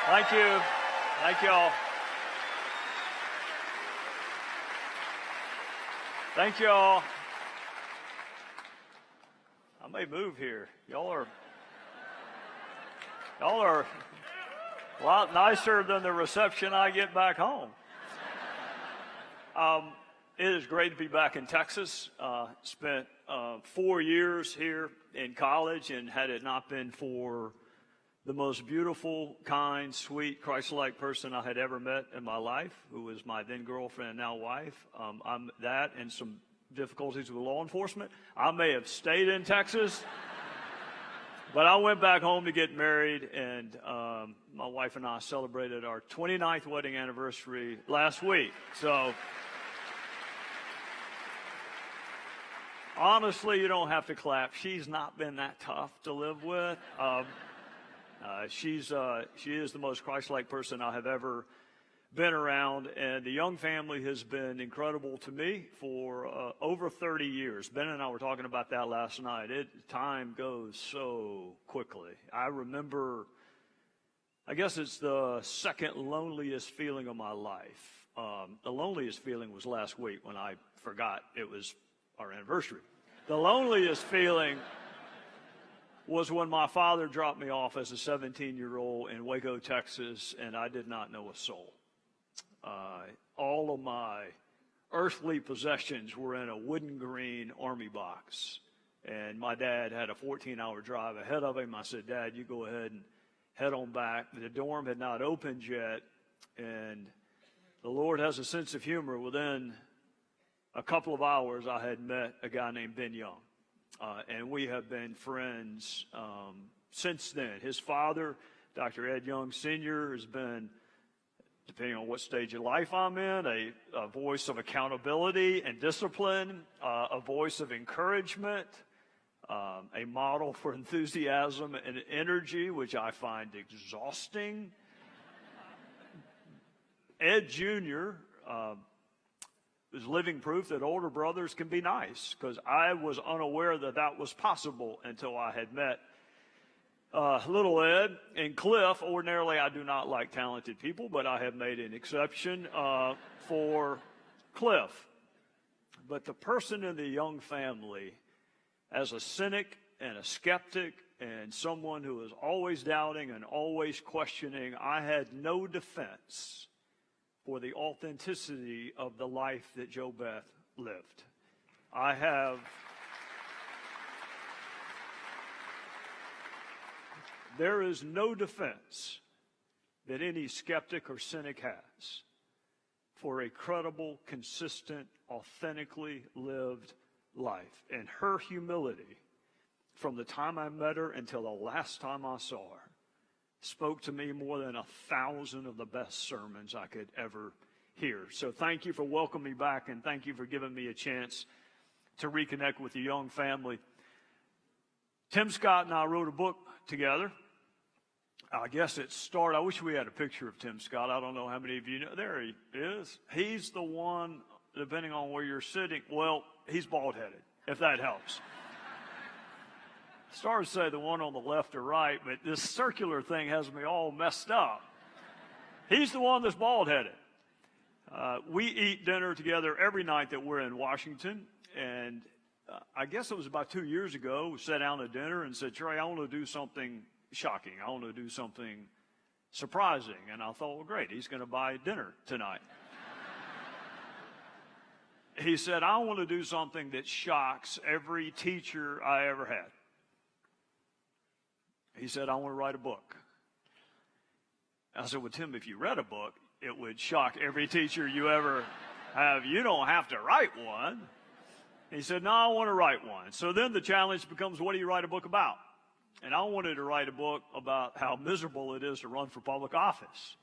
Thank you. Thank y'all. Thank y'all. I may move here. Y'all are a lot nicer than the reception I get back home. It is great to be back in Texas. Spent 4 years here in college, and had it not been for the most beautiful, kind, sweet, Christ-like person I had ever met in my life, who was my then girlfriend and now wife, that and some difficulties with law enforcement, I may have stayed in Texas. But I went back home to get married, and my wife and I celebrated our 29th wedding anniversary last week. So honestly, you don't have to clap. She's not been that tough to live with. She is the most Christ-like person I have ever been around, and the Young family has been incredible to me for over 30 years. Ben and I were talking about that last night. Time goes so quickly. I remember, I guess it's the second loneliest feeling of my life. The loneliest feeling was last week when I forgot it was our anniversary. The loneliest feeling was when my father dropped me off as a 17-year-old in Waco, Texas, and I did not know a soul. All of my earthly possessions were in a wooden green army box, and my dad had a 14-hour drive ahead of him. I said, "Dad, you go ahead and head on back." The dorm had not opened yet, and the Lord has a sense of humor. Within a couple of hours, I had met a guy named Ben Young, and we have been friends since then. His father, Dr. Ed Young Sr., has been, depending on what stage of life I'm in, a voice of accountability and discipline, a voice of encouragement, a model for enthusiasm and energy, which I find exhausting. Ed Jr. Is living proof that older brothers can be nice, because I was unaware that that was possible until I had met little Ed and Cliff. Ordinarily, I do not like talented people, but I have made an exception for Cliff. But the person in the Young family, as a cynic and a skeptic and someone who is always doubting and always questioning, I had no defense for the authenticity of the life that Joe Beth lived. There is no defense that any skeptic or cynic has for a credible, consistent, authentically lived life. And her humility, from the time I met her until the last time I saw her, spoke to me more than 1,000 of the best sermons I could ever hear. So thank you for welcoming me back, and thank you for giving me a chance to reconnect with the Young family. Tim Scott and I wrote a book together. I guess it started, I wish we had a picture of Tim Scott. I don't know how many of you know. There he is. He's the one, depending on where you're sitting, well, he's bald-headed, if that helps. Started to say the one on the left or right, but this circular thing has me all messed up. He's the one that's bald-headed. We eat dinner together every night that we're in Washington, and I guess it was about 2 years ago, we sat down at dinner and said, "Trey, I want to do something shocking. I want to do something surprising." And I thought, well, great, he's going to buy dinner tonight. He said, "I want to do something that shocks every teacher I ever had." He said, "I want to write a book." I said, "Well, Tim, if you read a book, it would shock every teacher you ever have. You don't have to write one." He said, "No, I want to write one." So then the challenge becomes, what do you write a book about? And I wanted to write a book about how miserable it is to run for public office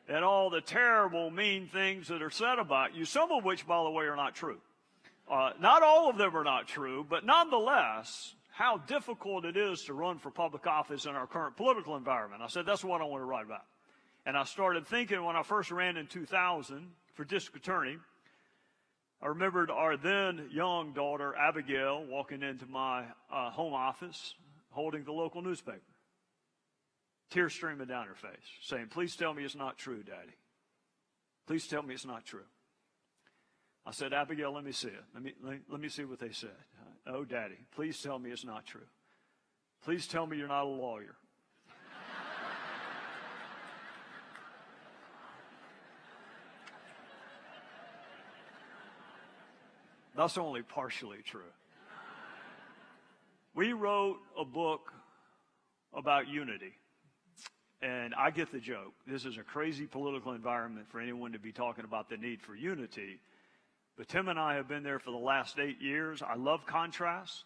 and all the terrible, mean things that are said about you, some of which, by the way, are not true. Not all of them are not true, but nonetheless, how difficult it is to run for public office in our current political environment. I said, that's what I want to write about. And I started thinking when I first ran in 2000 for district attorney, I remembered our then young daughter, Abigail, walking into my home office holding the local newspaper. tears streaming down her face, saying, "Please tell me it's not true, Daddy. Please tell me it's not true." I said, "Abigail, let me see it. Let me see what they said." "Oh, Daddy, please tell me it's not true. Please tell me you're not a lawyer." That's only partially true. We wrote a book about unity. And I get the joke. This is a crazy political environment for anyone to be talking about the need for unity. But Tim and I have been there for the last 8 years. I love contrast.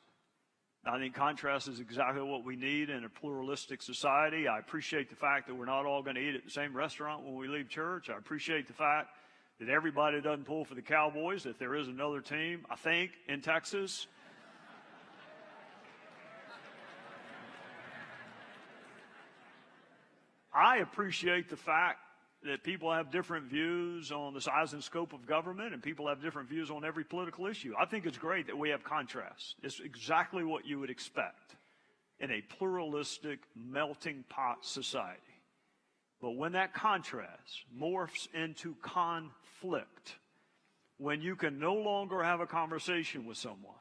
I think contrast is exactly what we need in a pluralistic society. I appreciate the fact that we're not all going to eat at the same restaurant when we leave church. I appreciate the fact that everybody doesn't pull for the Cowboys, that there is another team, I think, in Texas. I appreciate the fact that people have different views on the size and scope of government, and people have different views on every political issue. I think it's great that we have contrast. It's exactly what you would expect in a pluralistic, melting pot society. But when that contrast morphs into conflict, when you can no longer have a conversation with someone,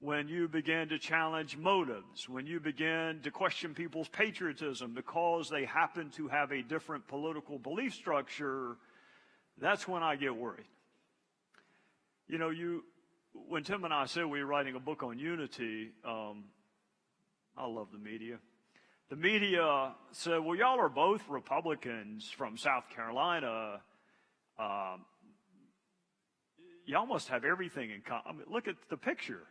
when you begin to challenge motives, when you begin to question people's patriotism because they happen to have a different political belief structure, that's when I get worried. You know, when Tim and I said we were writing a book on unity, I love the media. The media said, "Well, y'all are both Republicans from South Carolina. Y'all must have everything in common." I mean, look at the picture.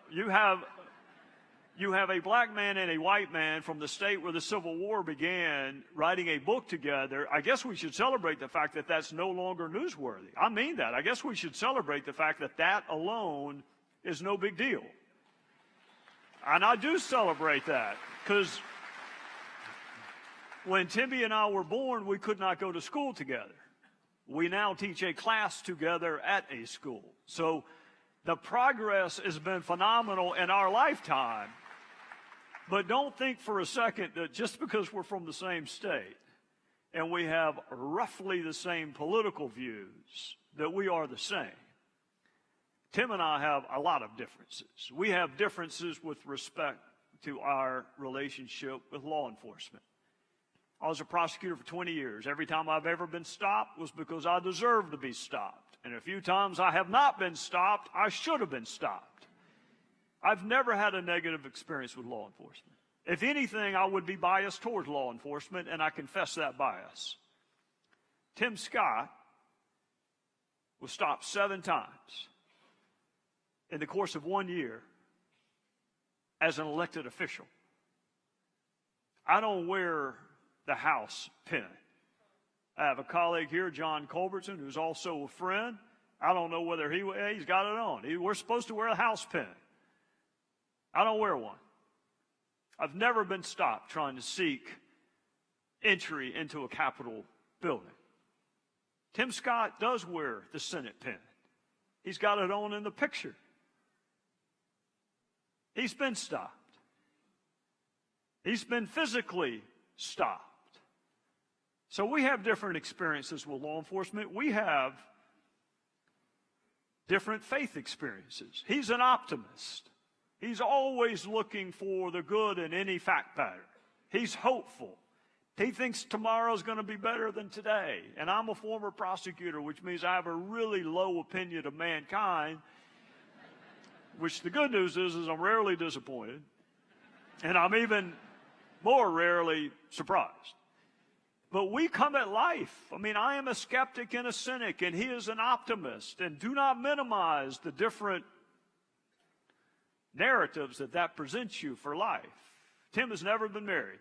You have a black man and a white man from the state where the Civil War began writing a book together. I guess we should celebrate the fact that that's no longer newsworthy. I mean that. I guess we should celebrate the fact that that alone is no big deal. And I do celebrate that because when Timmy and I were born, we could not go to school together. We now teach a class together at a school. So the progress has been phenomenal in our lifetime. But don't think for a second that just because we're from the same state and we have roughly the same political views, that we are the same. Tim and I have a lot of differences. We have differences with respect to our relationship with law enforcement. I was a prosecutor for 20 years. Every time I've ever been stopped was because I deserved to be stopped. And a few times I have not been stopped, I should have been stopped. I've never had a negative experience with law enforcement. If anything, I would be biased towards law enforcement, and I confess that bias. Tim Scott was stopped 7 times in the course of 1 year as an elected official. I don't wear the house pin. I have a colleague here, John Culbertson, who's also a friend. I don't know whether he's got it on. We're supposed to wear a house pin. I don't wear one. I've never been stopped trying to seek entry into a Capitol building. Tim Scott does wear the Senate pin. He's got it on in the picture. He's been stopped. He's been physically stopped. So we have different experiences with law enforcement. We have different faith experiences. He's an optimist. He's always looking for the good in any fact pattern. He's hopeful. He thinks tomorrow's going to be better than today. And I'm a former prosecutor, which means I have a really low opinion of mankind, which the good news is I'm rarely disappointed. And I'm even more rarely surprised. But we come at life. I mean, I am a skeptic and a cynic, and he is an optimist. And do not minimize the different narratives that presents you for life. Tim has never been married.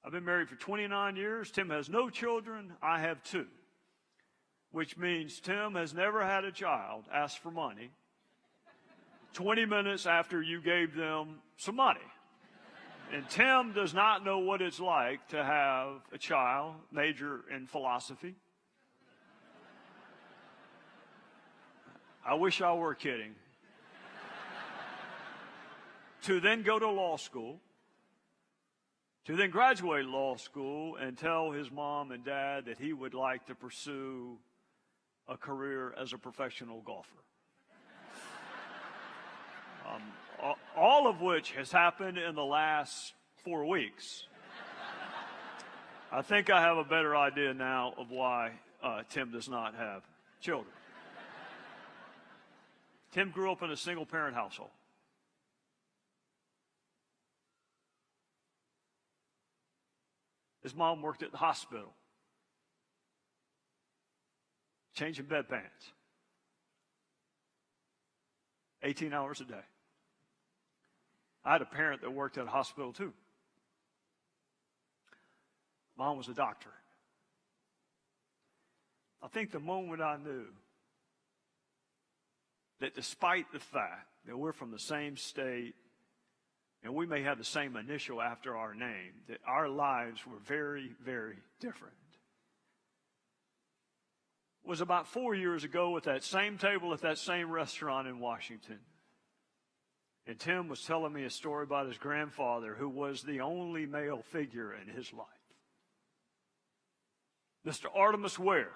I've been married for 29 years. Tim has no children. I have 2. Which means Tim has never had a child ask for money 20 minutes after you gave them some money. And Tim does not know what it's like to have a child major in philosophy. I wish I were kidding. To then go to law school. to then graduate law school and tell his mom and dad that he would like to pursue a career as a professional golfer. All of which has happened in the last 4 weeks. I think I have a better idea now of why Tim does not have children. Tim grew up in a single-parent household. His mom worked at the hospital, changing bedpans, 18 hours a day. I had a parent that worked at a hospital too. Mom was a doctor. I think the moment I knew that despite the fact that we're from the same state and we may have the same initial after our name, that our lives were very, very different, was about 4 years ago at that same table at that same restaurant in Washington. And Tim was telling me a story about his grandfather, who was the only male figure in his life. Mr. Artemus Ware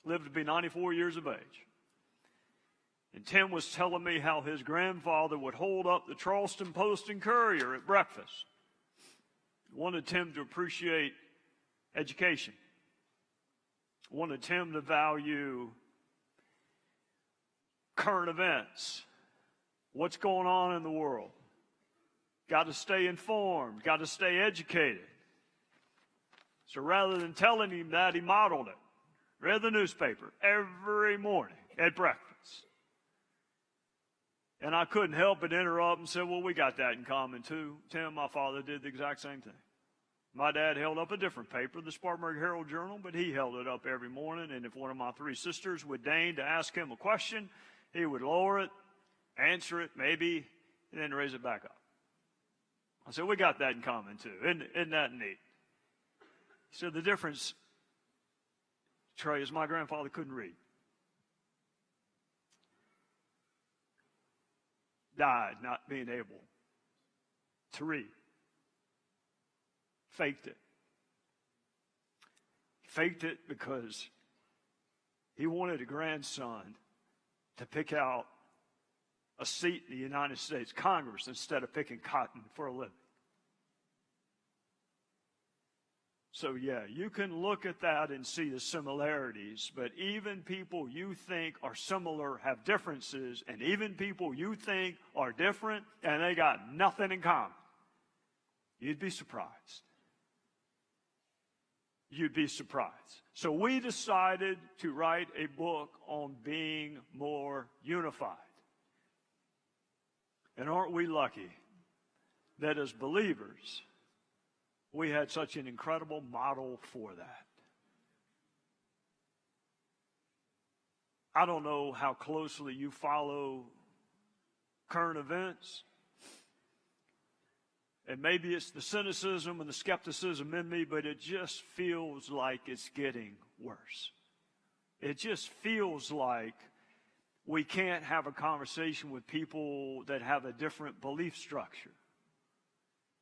lived to be 94 years of age. And Tim was telling me how his grandfather would hold up the Charleston Post and Courier at breakfast. Wanted Tim to appreciate education. Wanted Tim to value current events. What's going on in the world? Got to stay informed. Got to stay educated. So rather than telling him that, he modeled it. Read the newspaper every morning at breakfast. And I couldn't help but interrupt and say, well, we got that in common too. Tim, my father, did the exact same thing. My dad held up a different paper, the Spartanburg Herald Journal, but he held it up every morning. And if one of my 3 sisters would deign to ask him a question, he would lower it, answer it, maybe, and then raise it back up. I said, we got that in common too. Isn't that neat? He said, the difference, Trey, is my grandfather couldn't read. Died not being able to read. Faked it. Faked it because he wanted a grandson to pick out a seat in the United States Congress instead of picking cotton for a living. So yeah, you can look at that and see the similarities, but even people you think are similar have differences, and even people you think are different and they got nothing in common. You'd be surprised. You'd be surprised. So we decided to write a book on being more unified. And aren't we lucky that as believers, we had such an incredible model for that? I don't know how closely you follow current events. And maybe it's the cynicism and the skepticism in me, but it just feels like it's getting worse. It just feels like we can't have a conversation with people that have a different belief structure.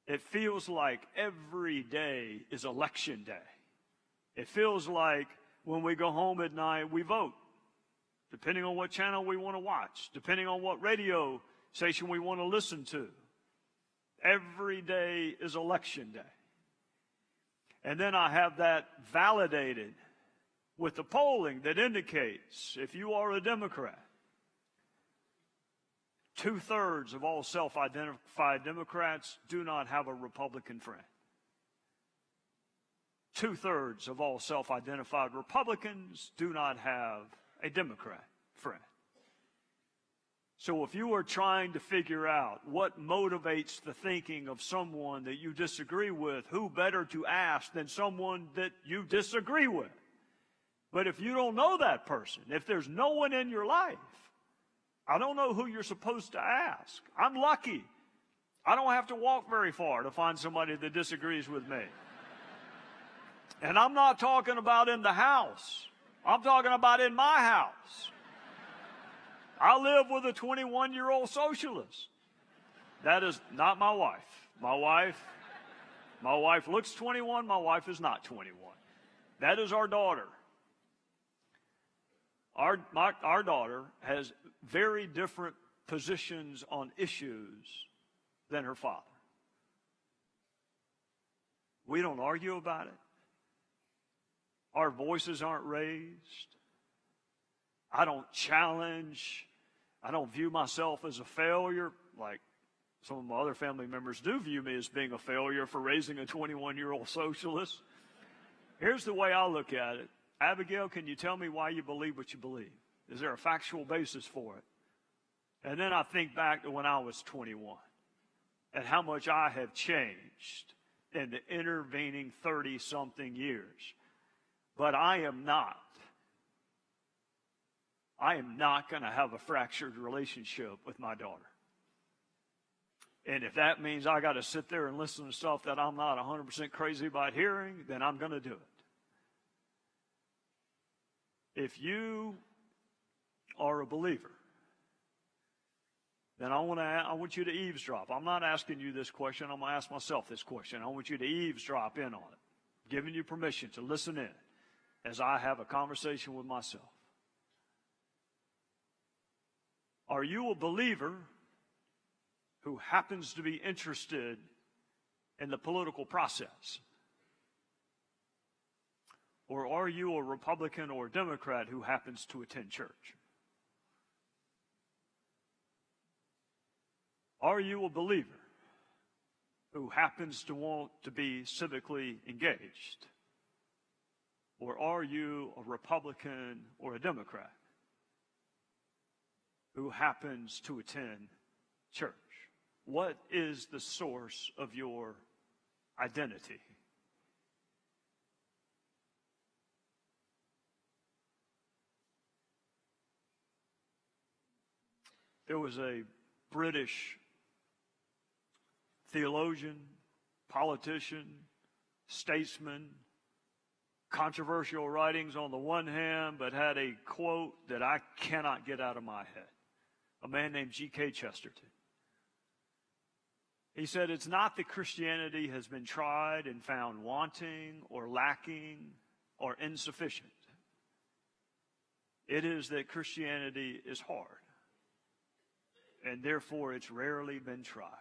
It feels like every day is election day. It feels like when we go home at night, we vote, depending on what channel we want to watch, depending on what radio station we want to listen to. Every day is election day. And then I have that validated with the polling that indicates if you are a Democrat, 2/3 of all self-identified Democrats do not have a Republican friend. 2/3 of all self-identified Republicans do not have a Democrat friend. So if you are trying to figure out what motivates the thinking of someone that you disagree with, who better to ask than someone that you disagree with? But if you don't know that person, if there's no one in your life, I don't know who you're supposed to ask. I'm lucky. I don't have to walk very far to find somebody that disagrees with me. And I'm not talking about in the house. I'm talking about in my house. I live with a 21-year-old socialist. That is not my wife. My wife My wife looks 21. My wife is not 21. That is our daughter. Our daughter has very different positions on issues than her father. We don't argue about it. Our voices aren't raised. I don't challenge. I don't view myself as a failure, like some of my other family members do view me as being a failure for raising a 21-year-old socialist. Here's the way I look at it. Abigail, can you tell me why you believe what you believe? Is there a factual basis for it? And then I think back to when I was 21 and how much I have changed in the intervening 30-something years. But I am not going to have a fractured relationship with my daughter. And if that means I got to sit there and listen to stuff that I'm not 100% crazy about hearing, then I'm going to do it. If you are a believer, then I want you to eavesdrop. I'm not asking you this question. I'm going to ask myself this question. I want you to eavesdrop in on it, giving you permission to listen in as I have a conversation with myself. Are you a believer who happens to be interested in the political process? Or are you a Republican or a Democrat who happens to attend church? Are you a believer who happens to want to be civically engaged? Or are you a Republican or a Democrat who happens to attend church? What is the source of your identity? There was a British theologian, politician, statesman, controversial writings on the one hand, but had a quote that I cannot get out of my head. A man named G.K. Chesterton. He said, it's not that Christianity has been tried and found wanting or lacking or insufficient. It is that Christianity is hard, and therefore it's rarely been tried.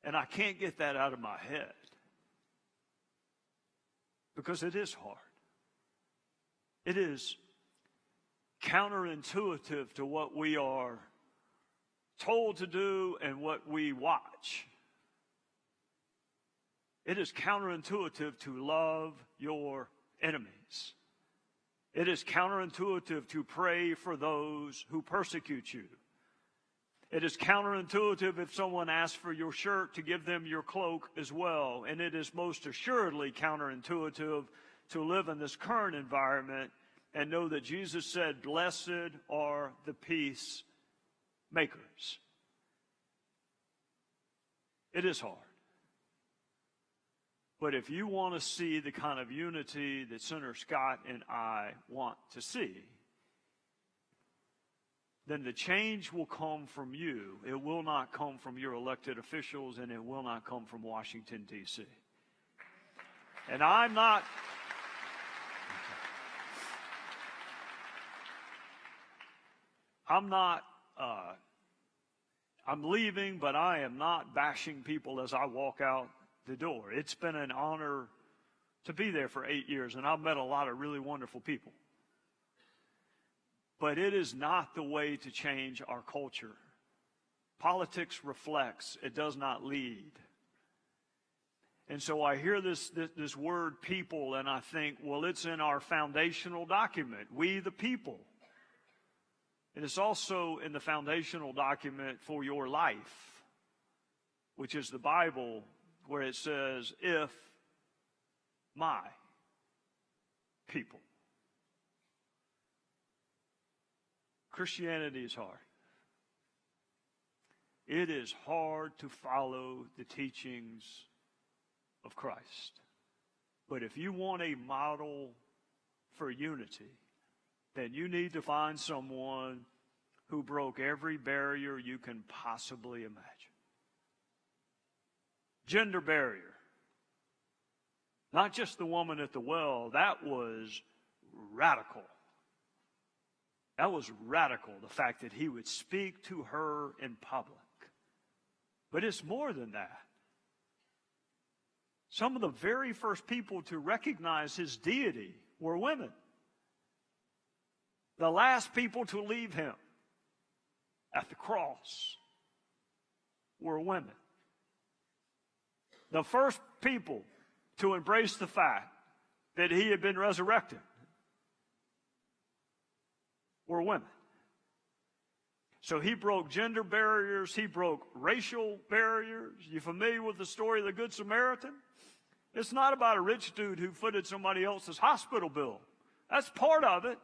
And I can't get that out of my head because it is hard. It is counterintuitive to what we are told to do and what we watch. It is counterintuitive to love your enemies. It is counterintuitive to pray for those who persecute you. It is counterintuitive if someone asks for your shirt to give them your cloak as well. And it is most assuredly counterintuitive to live in this current environment and know that Jesus said, blessed are the peacemakers. It is hard. But if you want to see the kind of unity that Senator Scott and I want to see, then the change will come from you. It will not come from your elected officials, and it will not come from Washington, D.C. And I'm leaving, but I am not bashing people as I walk out the door. It's been an honor to be there for 8 years, and I've met a lot of really wonderful people. But it is not the way to change our culture. Politics reflects, it does not lead. And so I hear this word people, and I think, well, it's in our foundational document, we the people. And it's also in the foundational document for your life, which is the Bible, where it says, if my people. Christianity is hard. It is hard to follow the teachings of Christ. But if you want a model for unity, then you need to find someone who broke every barrier you can possibly imagine. Gender barrier. Not just the woman at the well, that was radical. That was radical, the fact that he would speak to her in public. But it's more than that. Some of the very first people to recognize his deity were women. The last people to leave him at the cross were women. The first people to embrace the fact that he had been resurrected were women. So he broke gender barriers. He broke racial barriers. You familiar with the story of the Good Samaritan? It's not about a rich dude who footed somebody else's hospital bill. That's part of it.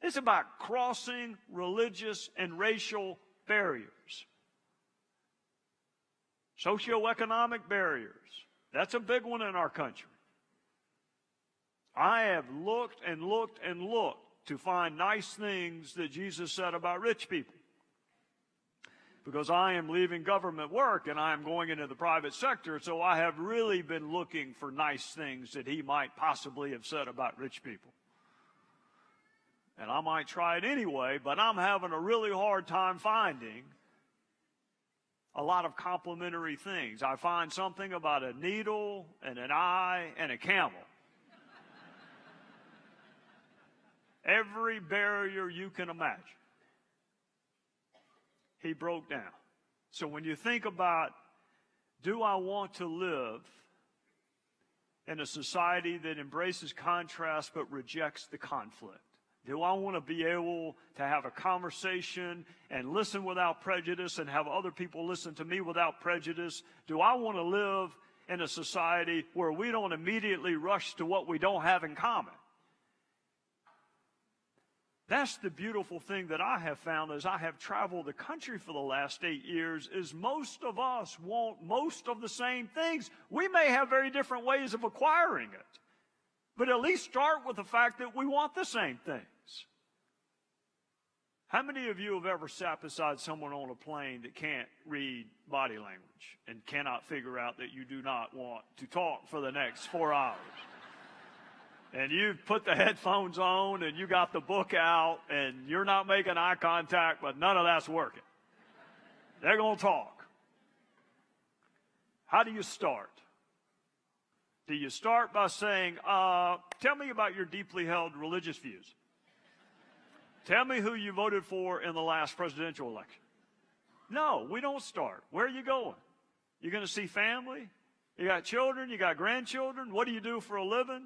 It's about crossing religious and racial barriers. Socioeconomic barriers. That's a big one in our country. I have looked and looked and looked to find nice things that Jesus said about rich people. Because I am leaving government work and I am going into the private sector, so I have really been looking for nice things that he might possibly have said about rich people. And I might try it anyway, but I'm having a really hard time finding a lot of complimentary things. I find something about a needle and an eye and a camel. Every barrier you can imagine, he broke down. So when you think about, do I want to live in a society that embraces contrast but rejects the conflict? Do I want to be able to have a conversation and listen without prejudice and have other people listen to me without prejudice? Do I want to live in a society where we don't immediately rush to what we don't have in common? That's the beautiful thing that I have found as I have traveled the country for the last 8 years, is most of us want most of the same things. We may have very different ways of acquiring it, but at least start with the fact that we want the same things. How many of you have ever sat beside someone on a plane that can't read body language and cannot figure out that you do not want to talk for the next 4 hours? And you've put the headphones on and you got the book out and you're not making eye contact, but none of that's working. They're going to talk. How do you start? Do you start by saying, tell me about your deeply held religious views? Tell me who you voted for in the last presidential election. No, we don't start. Where are you going? You're going to see family? You got children? You got grandchildren? What do you do for a living?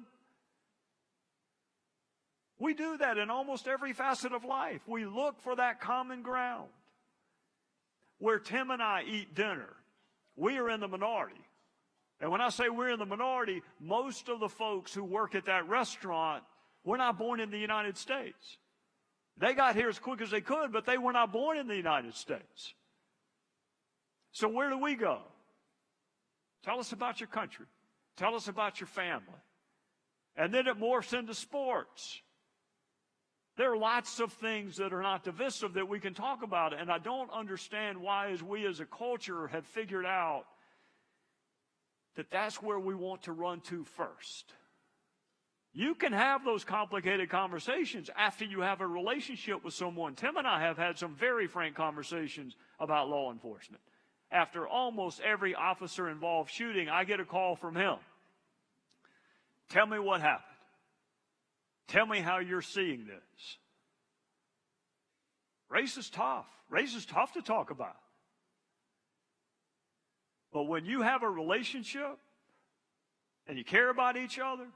We do that in almost every facet of life. We look for that common ground. Where Tim and I eat dinner, we are in the minority. And when I say we're in the minority, most of the folks who work at that restaurant were not born in the United States. They got here as quick as they could, but they were not born in the United States. So where do we go? Tell us about your country. Tell us about your family. And then it morphs into sports. There are lots of things that are not divisive that we can talk about, and I don't understand why, as we as a culture have figured out that that's where we want to run to first. You can have those complicated conversations after you have a relationship with someone. Tim and I have had some very frank conversations about law enforcement. After almost every officer-involved shooting, I get a call from him. Tell me what happened. Tell me how you're seeing this. Race is tough. Race is tough to talk about. But when you have a relationship and you care about each other,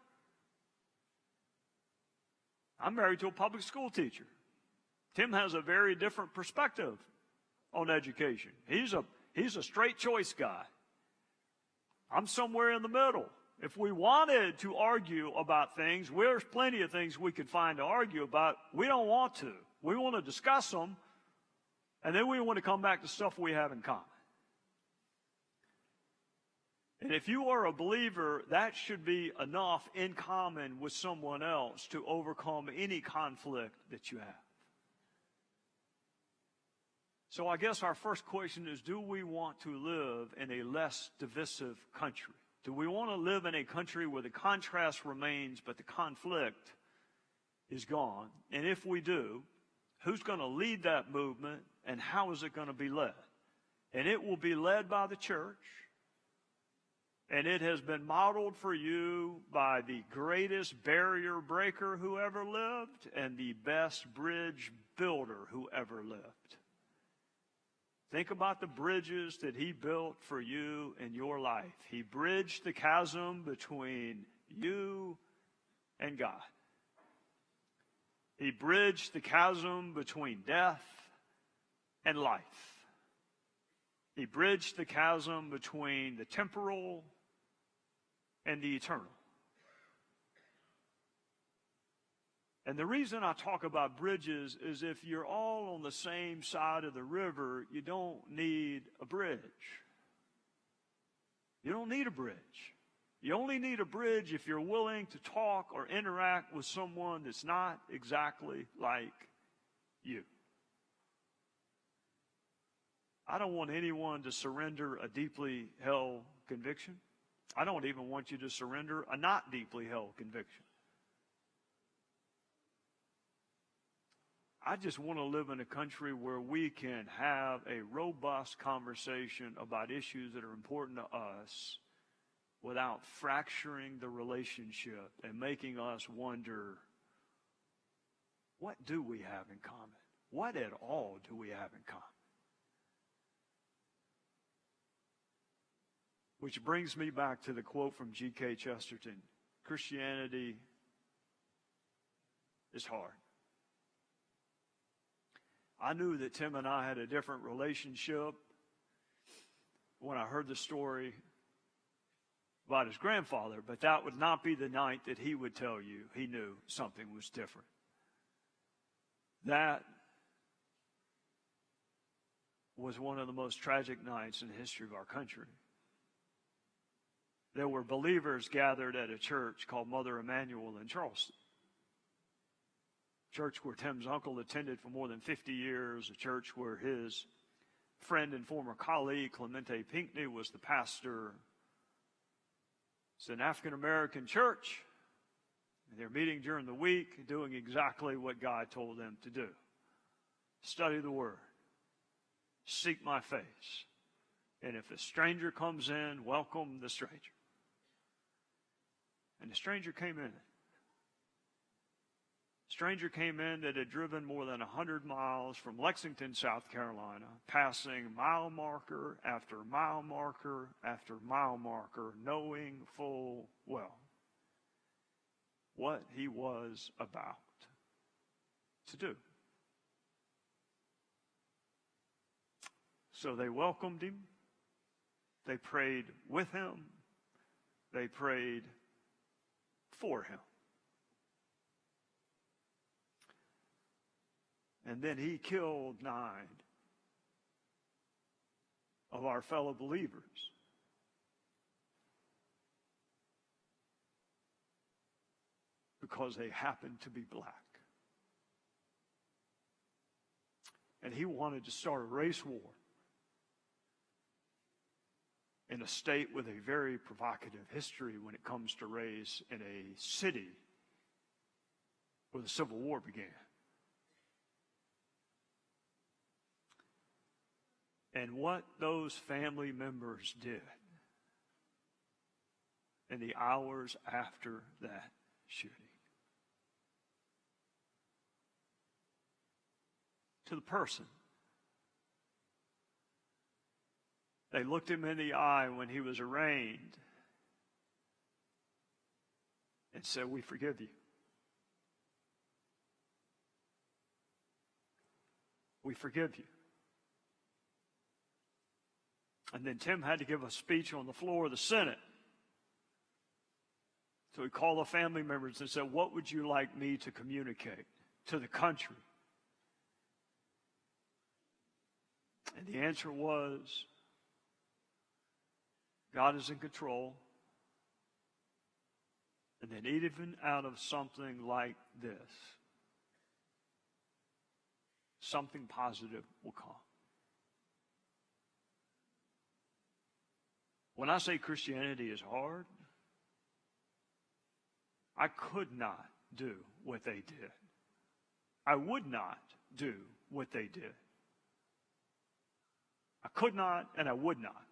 I'm married to a public school teacher. Tim has a very different perspective on education. He's a straight choice guy. I'm somewhere in the middle. If we wanted to argue about things, there's plenty of things we could find to argue about. We don't want to. We want to discuss them, and then we want to come back to stuff we have in common. And if you are a believer, that should be enough in common with someone else to overcome any conflict that you have. So I guess our first question is, do we want to live in a less divisive country? Do we want to live in a country where the contrast remains but the conflict is gone? And if we do, who's going to lead that movement and how is it going to be led? And it will be led by the church. And it has been modeled for you by the greatest barrier breaker who ever lived and the best bridge builder who ever lived. Think about the bridges that he built for you in your life. He bridged the chasm between you and God. He bridged the chasm between death and life. He bridged the chasm between the temporal and the eternal. And the reason I talk about bridges is if you're all on the same side of the river, you don't need a bridge. You don't need a bridge. You only need a bridge if you're willing to talk or interact with someone that's not exactly like you. I don't want anyone to surrender a deeply held conviction. I don't even want you to surrender a not deeply held conviction. I just want to live in a country where we can have a robust conversation about issues that are important to us without fracturing the relationship and making us wonder, what do we have in common? What at all do we have in common? Which brings me back to the quote from G.K. Chesterton. Christianity is hard. I knew that Tim and I had a different relationship when I heard the story about his grandfather, but that would not be the night that he would tell you he knew something was different. That was one of the most tragic nights in the history of our country. There were believers gathered at a church called Mother Emanuel in Charleston. Church where Tim's uncle attended for more than 50 years, a church where his friend and former colleague, Clemente Pinckney, was the pastor. It's an African-American church, and they're meeting during the week, doing exactly what God told them to do. Study the Word. Seek my face. And if a stranger comes in, welcome the stranger. And the stranger came in. Stranger came in that had driven more than 100 miles from Lexington, South Carolina, passing mile marker after mile marker after mile marker, knowing full well what he was about to do. So they welcomed him. They prayed with him. They prayed for him. And then he killed 9 of our fellow believers. Because they happened to be black. And he wanted to start a race war in a state with a very provocative history when it comes to race, in a city where the Civil War began. And what those family members did in the hours after that shooting. To the person. They looked him in the eye when he was arraigned and said, "We forgive you. We forgive you." And then Tim had to give a speech on the floor of the Senate. So he called the family members and said, "What would you like me to communicate to the country?" And the answer was, God is in control. And then even out of something like this, something positive will come. When I say Christianity is hard, I could not do what they did. I would not do what they did. I could not and I would not.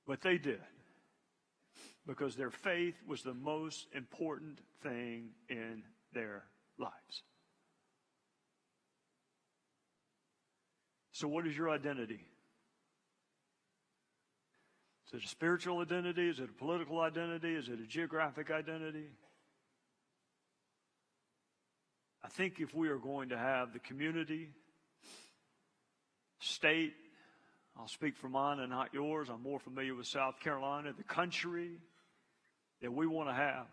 But they did, because their faith was the most important thing in their lives. So what is your identity? Is it a spiritual identity? Is it a political identity? Is it a geographic identity? I think if we are going to have the community, state, I'll speak for mine and not yours, I'm more familiar with South Carolina, the country that we want to have,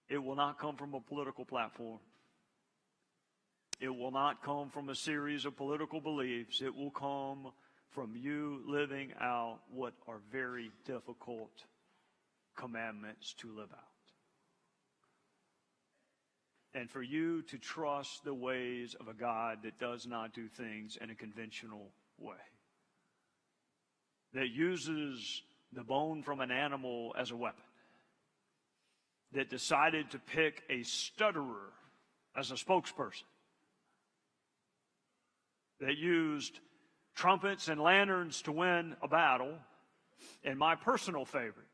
it will not come from a political platform. It will not come from a series of political beliefs. It will come from you living out what are very difficult commandments to live out. And for you to trust the ways of a God that does not do things in a conventional way, that uses the bone from an animal as a weapon, that decided to pick a stutterer as a spokesperson, that used trumpets and lanterns to win a battle, and my personal favorite,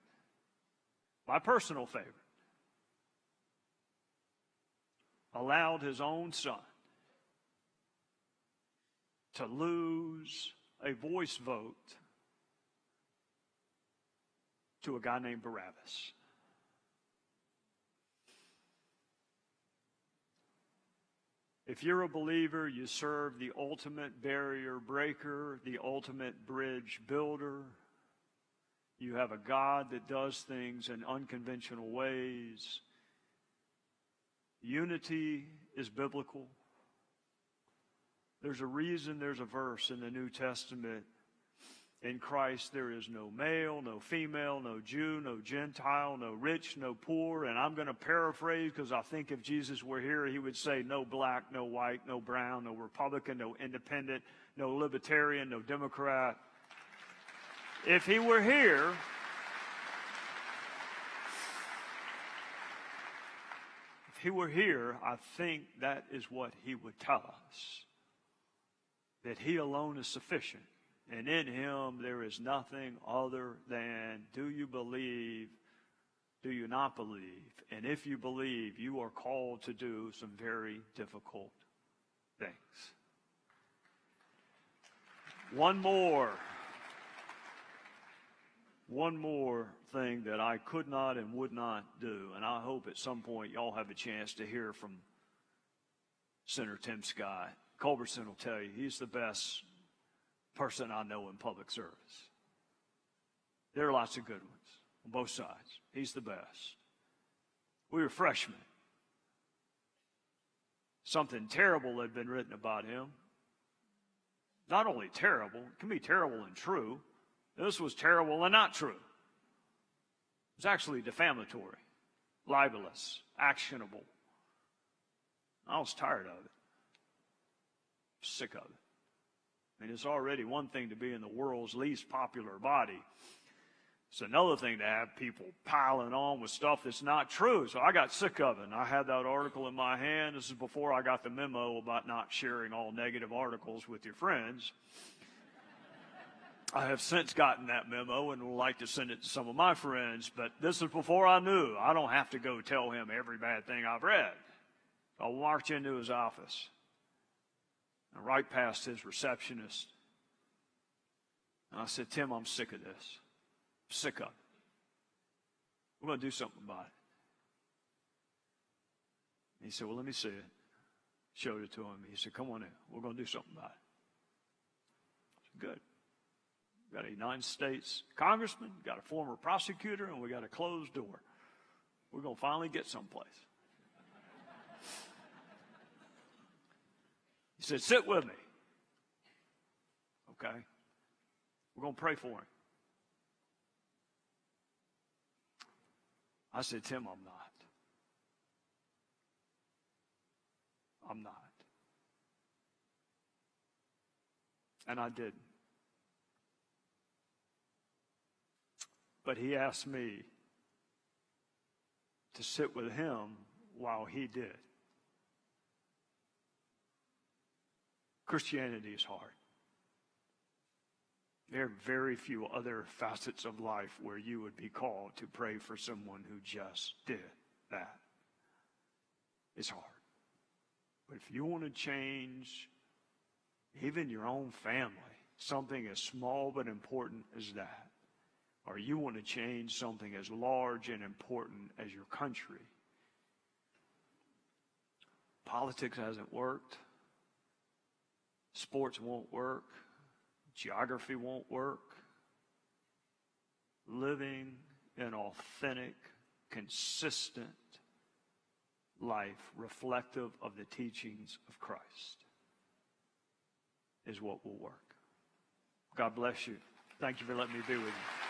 allowed his own son to lose a voice vote to a guy named Barabbas. If you're a believer, you serve the ultimate barrier breaker, the ultimate bridge builder. You have a God that does things in unconventional ways. Unity is biblical. There's a reason there's a verse in the New Testament. In Christ there is no male, no female, no Jew, no Gentile, no rich, no poor. And I'm going to paraphrase, because I think if Jesus were here, he would say no black, no white, no brown, no Republican, no independent, no libertarian, no Democrat. If he were here, I think that is what he would tell us. That he alone is sufficient. And in him there is nothing other than, do you believe, do you not believe? And if you believe, you are called to do some very difficult things. One more thing that I could not and would not do, and I hope at some point y'all have a chance to hear from Senator Tim Scott. Culbertson will tell you he's the best person I know in public service. There are lots of good ones on both sides. He's the best. We were freshmen. Something terrible had been written about him. Not only terrible, it can be terrible and true. This was terrible and not true. It was actually defamatory, libelous, actionable. I was tired of it. Sick of it. I mean, it's already one thing to be in the world's least popular body. It's another thing to have people piling on with stuff that's not true. So I got sick of it. And I had that article in my hand. This is before I got the memo about not sharing all negative articles with your friends. I have since gotten that memo and would like to send it to some of my friends. But this is before I knew. I don't have to go tell him every bad thing I've read. I'll march into his office. And right past his receptionist. And I said, Tim, I'm sick of this. I'm sick of it. We're going to do something about it. And he said, well, let me see it. Showed it to him. He said, come on in. We're going to do something about it. I said, good. We got a United States congressman, got a former prosecutor, and we got a closed door. We're going to finally get someplace. He said, sit with me. Okay. We're going to pray for him. I said, Tim, I'm not. I'm not. And I didn't. But he asked me to sit with him while he did. Christianity is hard. There are very few other facets of life where you would be called to pray for someone who just did that. It's hard. But if you want to change even your own family, something as small but important as that, or you want to change something as large and important as your country, politics hasn't worked. Sports won't work. Geography won't work. Living an authentic, consistent life reflective of the teachings of Christ is what will work. God bless you. Thank you for letting me be with you.